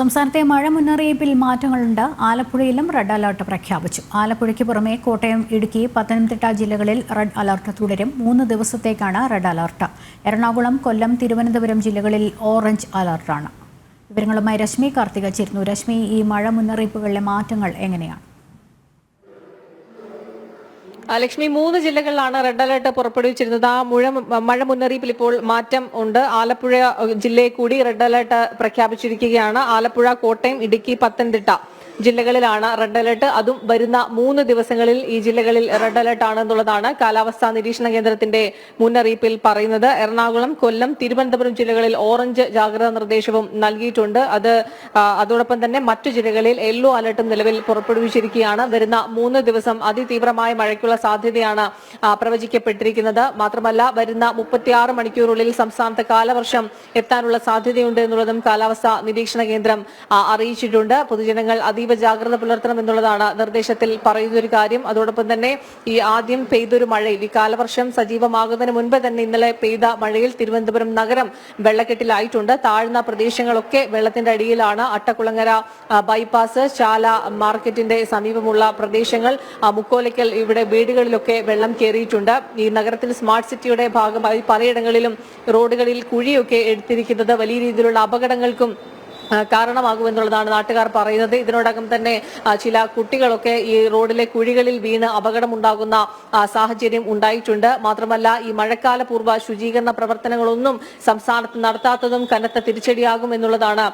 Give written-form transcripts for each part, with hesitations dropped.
സംസ്ഥാനത്തെ മഴ മുന്നറിയിപ്പിൽ മാറ്റങ്ങളുണ്ട്. ആലപ്പുഴയിലും റെഡ് അലർട്ട് പ്രഖ്യാപിച്ചു. ആലപ്പുഴയ്ക്ക് പുറമെ കോട്ടയം, ഇടുക്കി, പത്തനംതിട്ട ജില്ലകളിൽ റെഡ് അലർട്ട് തുടരും. 3 ദിവസത്തേക്കാണ് റെഡ് അലർട്ട്. എറണാകുളം, കൊല്ലം, തിരുവനന്തപുരം ജില്ലകളിൽ ഓറഞ്ച് അലർട്ടാണ്. വിവരങ്ങളുമായി രശ്മി കാർത്തിക ചേരുന്നു. രശ്മി, ഈ മഴ മുന്നറിയിപ്പുകളിലെ മാറ്റങ്ങൾ എങ്ങനെയാണ്? ലക്ഷ്മി, 3 ജില്ലകളിലാണ് റെഡ് അലർട്ട് പുറപ്പെടുവിച്ചിരുന്നത്. ആ മഴ മുന്നറിയിപ്പിൽ ഇപ്പോൾ മാറ്റം ഉണ്ട്. ആലപ്പുഴ ജില്ലയിൽ കൂടി റെഡ് അലർട്ട് പ്രഖ്യാപിച്ചിരിക്കുകയാണ്. ആലപ്പുഴ, കോട്ടയം, ഇടുക്കി, പത്തനംതിട്ട ജില്ലകളിലാണ് റെഡ് അലർട്ട്. അതും വരുന്ന 3 ദിവസങ്ങളിൽ ഈ ജില്ലകളിൽ റെഡ് അലർട്ട് ആണെന്നുള്ളതാണ് കാലാവസ്ഥാ നിരീക്ഷണ കേന്ദ്രത്തിന്റെ മുന്നറിയിപ്പിൽ പറയുന്നത്. എറണാകുളം, കൊല്ലം, തിരുവനന്തപുരം ജില്ലകളിൽ ഓറഞ്ച് ജാഗ്രതാ നിർദ്ദേശവും നൽകിയിട്ടുണ്ട്. അതോടൊപ്പം തന്നെ മറ്റു ജില്ലകളിൽ യെല്ലോ അലർട്ടും നിലവിൽ പുറപ്പെടുവിച്ചിരിക്കുകയാണ്. വരുന്ന 3 ദിവസം അതിതീവ്രമായ മഴയ്ക്കുള്ള സാധ്യതയാണ് പ്രവചിക്കപ്പെട്ടിരിക്കുന്നത്. മാത്രമല്ല, വരുന്ന 36 മണിക്കൂറുള്ളിൽ സംസ്ഥാനത്ത് കാലവർഷം എത്താനുള്ള സാധ്യതയുണ്ട് എന്നുള്ളതും കാലാവസ്ഥാ നിരീക്ഷണ കേന്ദ്രം അറിയിച്ചിട്ടുണ്ട്. പൊതുജനങ്ങൾ അതീവ ജാഗ്രത പുലർത്തണം എന്നുള്ളതാണ് നിർദ്ദേശത്തിൽ പറയുന്ന ഒരു കാര്യം. അതോടൊപ്പം തന്നെ ഈ ആദ്യം പെയ്തൊരു മഴയിൽ, ഈ കാലവർഷം സജീവമാകുന്നതിന് മുൻപ് തന്നെ ഇന്നലെ പെയ്ത മഴയിൽ തിരുവനന്തപുരം നഗരം വെള്ളക്കെട്ടിലായിട്ടുണ്ട്. താഴ്ന്ന പ്രദേശങ്ങളൊക്കെ വെള്ളത്തിന്റെ അടിയിലാണ്. അട്ടക്കുളങ്ങര ബൈപ്പാസ്, ചാല മാർക്കറ്റിന്റെ സമീപമുള്ള പ്രദേശങ്ങൾ, മുക്കോലയ്ക്കൽ, ഇവിടെ വീടുകളിലൊക്കെ വെള്ളം കയറിയിട്ടുണ്ട്. ഈ നഗരത്തിൽ സ്മാർട്ട് സിറ്റിയുടെ ഭാഗമായി പലയിടങ്ങളിലും റോഡുകളിൽ കുഴിയൊക്കെ എടുത്തിരിക്കുന്നത് വലിയ രീതിയിലുള്ള അപകടങ്ങൾക്കും കാരണമാകുമെന്നുള്ളതാണ് നാട്ടുകാർ പറയുന്നത്. ഇതിനോടകം തന്നെ ചില കുട്ടികളൊക്കെ ഈ റോഡിലെ കുഴികളിൽ വീണ് അപകടമുണ്ടാകുന്ന സാഹചര്യം ഉണ്ടായിട്ടുണ്ട്. മാത്രമല്ല, ഈ മഴക്കാല പൂർവ്വ ശുചീകരണ പ്രവർത്തനങ്ങളൊന്നും സംസ്ഥാനത്ത് നടത്താത്തതും കനത്ത തിരിച്ചടിയാകും എന്നുള്ളതാണ്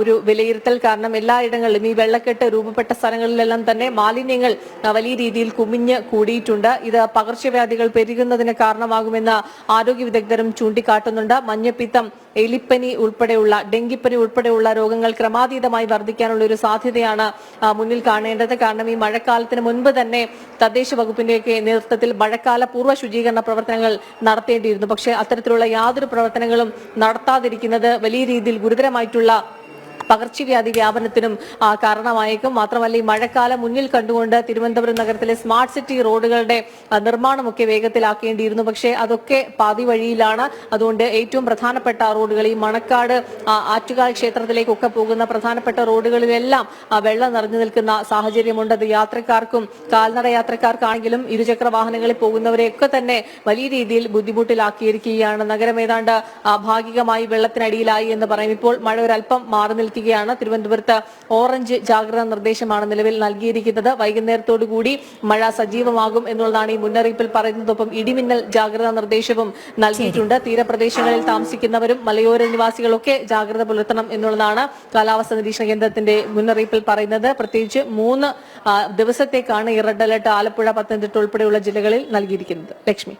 ഒരു വിലയിരുത്തൽ. കാരണം എല്ലായിടങ്ങളിലും ഈ വെള്ളക്കെട്ട് രൂപപ്പെട്ട സ്ഥലങ്ങളിലെല്ലാം തന്നെ മാലിന്യങ്ങൾ വലിയ രീതിയിൽ കുമിഞ്ഞ് കൂടിയിട്ടുണ്ട്. ഇത് പകർച്ചവ്യാധികൾ പെരുകുന്നതിന് കാരണമാകുമെന്ന് ആരോഗ്യ വിദഗ്ധരും ചൂണ്ടിക്കാട്ടുന്നുണ്ട്. മഞ്ഞപ്പിത്തം, എലിപ്പനി ഉൾപ്പെടെയുള്ള, ഡെങ്കിപ്പനി ഉൾപ്പെടെയുള്ള രോഗങ്ങൾ ക്രമാതീതമായി വർദ്ധിക്കാനുള്ള ഒരു സാധ്യതയാണ് മുന്നിൽ കാണേണ്ടത്. കാരണം ഈ മഴക്കാലത്തിന് മുൻപ് തന്നെ തദ്ദേശ വകുപ്പിന്റെയൊക്കെ നേതൃത്വത്തിൽ മഴക്കാല പൂർവ്വ ശുചീകരണ പ്രവർത്തനങ്ങൾ നടത്തേണ്ടിയിരുന്നു. പക്ഷേ അത്തരത്തിലുള്ള യാതൊരു പ്രവർത്തനങ്ങളും നടത്താതിരിക്കുന്നത് വലിയ രീതിയിൽ ഗുരുതരമായിട്ടുള്ള പകർച്ചവ്യാധി വ്യാപനത്തിനും കാരണമായേക്കും. മാത്രമല്ല, ഈ മഴക്കാലം മുന്നിൽ കണ്ടുകൊണ്ട് തിരുവനന്തപുരം നഗരത്തിലെ സ്മാർട്ട് സിറ്റി റോഡുകളുടെ നിർമ്മാണമൊക്കെ വേഗത്തിലാക്കേണ്ടിയിരുന്നു. പക്ഷേ അതൊക്കെ പാതി വഴിയിലാണ്. അതുകൊണ്ട് ഏറ്റവും പ്രധാനപ്പെട്ട റോഡുകൾ, ഈ മണക്കാട്, ആറ്റുകാൽ ക്ഷേത്രത്തിലേക്കൊക്കെ പോകുന്ന പ്രധാനപ്പെട്ട റോഡുകളിലെല്ലാം വെള്ളം നിറഞ്ഞു നിൽക്കുന്ന സാഹചര്യമുണ്ട്. അത് യാത്രക്കാർക്കും കാൽനട യാത്രക്കാർക്കാണെങ്കിലും ഇരുചക്ര വാഹനങ്ങളിൽ പോകുന്നവരെയൊക്കെ തന്നെ വലിയ രീതിയിൽ ബുദ്ധിമുട്ടിലാക്കിയിരിക്കുകയാണ്. നഗരം ഏതാണ്ട് ഭാഗികമായി വെള്ളത്തിനടിയിലായി എന്ന് പറയും. ഇപ്പോൾ മഴ ഒരല്പം മാറി നിൽക്കുകയാണ്. തിരുവനന്തപുരത്ത് ഓറഞ്ച് ജാഗ്രതാ നിർദ്ദേശമാണ് നിലവിൽ നൽകിയിരിക്കുന്നത്. വൈകുന്നേരത്തോടുകൂടി മഴ സജീവമാകും എന്നുള്ളതാണ് ഈ മുന്നറിയിപ്പിൽ പറയുന്നതൊപ്പം ഇടിമിന്നൽ ജാഗ്രതാ നിർദ്ദേശവും നൽകിയിട്ടുണ്ട്. തീരപ്രദേശങ്ങളിൽ താമസിക്കുന്നവരും മലയോര നിവാസികളൊക്കെ ജാഗ്രത പുലർത്തണം എന്നുള്ളതാണ് കാലാവസ്ഥാ നിരീക്ഷണ കേന്ദ്രത്തിന്റെ മുന്നറിയിപ്പിൽ പറയുന്നത്. പ്രത്യേകിച്ച് 3 ദിവസത്തേക്കാണ് ഈ റെഡ് അലർട്ട് ആലപ്പുഴ, പത്തനംതിട്ട ഉൾപ്പെടെയുള്ള ജില്ലകളിൽ നൽകിയിരിക്കുന്നത്. ലക്ഷ്മി.